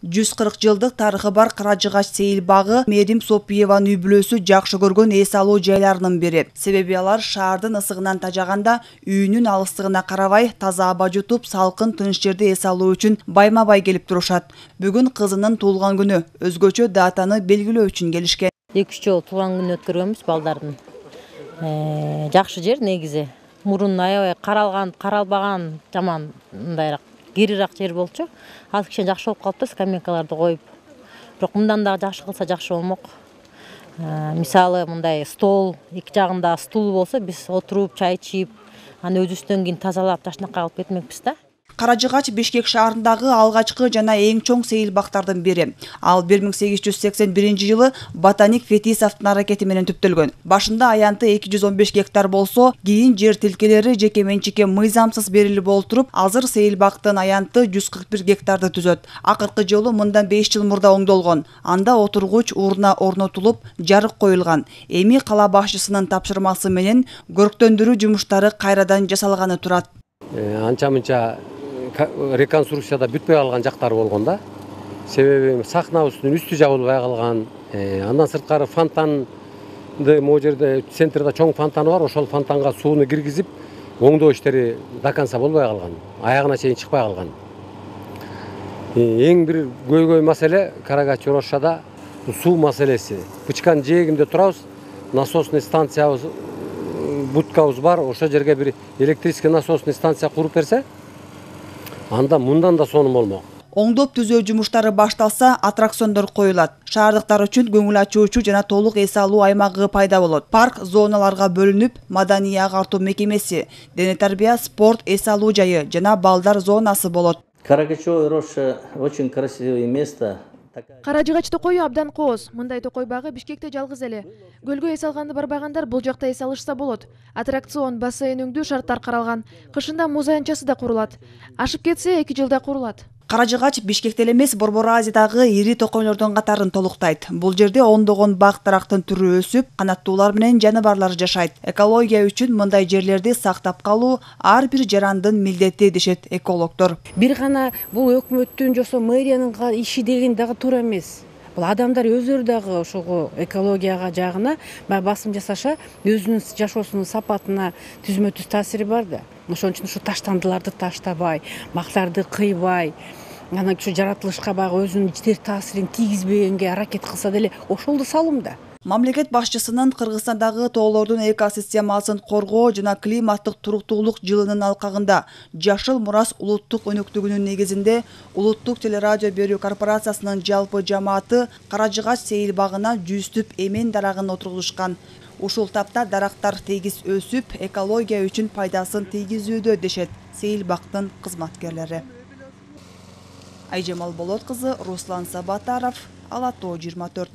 140 жылдык тарыхы бар Каражыгач сейил багы Мерим Сопиеванын үй бүлөсү жакшы көргөн эс алуу жайларынын бири. Себеби алар шаардын ысыгынан тажаганда үйүнүн алыстыгына карабай таза аба жутуп, салкын тынч жерде эс алуу үчүн байма-бай келип турушат. Бүгүн кызынын туулган күнү, өзгөчө датаны белгилөө үчүн келишкен. 2-3 жолу туулган күнү өткөргөнбүз балдардын. Жакшы жер негизи. Мурун аябай каралган, каралбаган, жаман мындайраак кирирак жер болчу. Ал кичине жакшы болуп калыпты, скамейкаларды коюп. Бирок мындан да жакшы кылса жакшы болмок. Мисалы мындай стол, эки жагында стул болсо, биз отуруп, чай ичип, аны өзүбүздөн кийин тазалап, ташнакка алып кетмекпиз да. Каражыгач Бишкек шаарындагы алгачкы жана эң чоң сейил бактардын бири. Ал 1881 ботаник Фетисовдун аракети менен түптөлгөн. Башында аянты 215 гектар болсо, кийин жер тилкелери жеке менчикке мыйзамсыз берилип олтуруп, азыр сейил бактын аянты 141 гектарды түзөт. Акыркы жолу мындан 5 жыл мурда оңдолгон. Анда отургуч урна орнотулуп, жарык коюлган. Эми кала башчысынын тапшырмасы менен көрктөндүрүү жумуштары кайрадан жасалганы турат. Анча-мынча реконструкцияда бүтпөй калган жактары болгон да. Себеби сахнабыздын үстү жабылбай калган. Андан сырткары фонтанды могу жерде центрде чоң фонтаны бар, ошол фонтанга сууну киргизип, оңдоо иштери до конца болбой калган. Аягына чейин чыкпай калган. Эң бир көйгөй маселе Каражыгач Орошчада суу маселеси. Бычканын жээгинде турабыз, насосный станциябыз, будкабыз бар, ошол жерге бир электрический насосный станция куруп берсе, анда мындан да сонун болмок. Оңдоп түзөө жумуштары башталса, аттракциондор коюлат. Шаардыктар үчүн көңүл ачуучу жана толук эс алуу аймагы пайда болот. Парк зоналарга бөлүнүп, маданий агартуу мекемеси, дене тарбия, спорт, эс алуу жайы жана балдар зонасы болот. Каражыгач Орошча очень красивое место. Каражыгач токою абдан кооз. Мындай токой багы Бишкекте жалгыз эле. Көлгө эс алганды барбагандар бул жакта эс алышса болот. Аттракцион, бассейн өңдүү шарттар каралган. Кышында муз аянтчасы да курулат. Ашып кетсе 2 жылда курулат. Каражыгач Бишкекте эмес, Борбор Азиядагы ири токойлордун катарын толуктайт. Бул жерде ондогон бак дарактын түрү өсүп, канаттуулар менен жаныбарлар жашайт. Экология үчүн мындай жерлерди сактап калуу ар бир жарандын милдети дешет экологдор. Бир гана бул өкмөттүн жосо мэриянын иши деген дагы туура эмес. Бул адамдар өздөрү дагы ошого экологияга жагына басым жасаша, өзүнүн жашоосунун сапатына түзмө-түз таасири бар да. Ошон үчүн ушу таштандыларды таштабай, мактарды кыйбай, анан ушу жаратылышка багы өзүнүн тер таасирин тийгизбегенге аракет кылса деле ошолду салым да. Мамлекет башчысынын Кыргызстандагы тоолордун экосистемасын коргоо жана климаттык туруктуулук жылынын алкагында Жашыл Мурас улуттук өнөктүгүнүн негизинде Улуттук телерадио берүү корпорациясынын жалпы жамааты Каражыгач сейил багына 100 түп эмен дарагын отургузушкан. Ушул тапта дарактар тегиз өсүп, экология үчүн пайдасын тийгизүүдө дешет сейил бактын кызматкерлери. Айжамал Болот кызы, Руслан Сабатаров, Ала Тоо 24.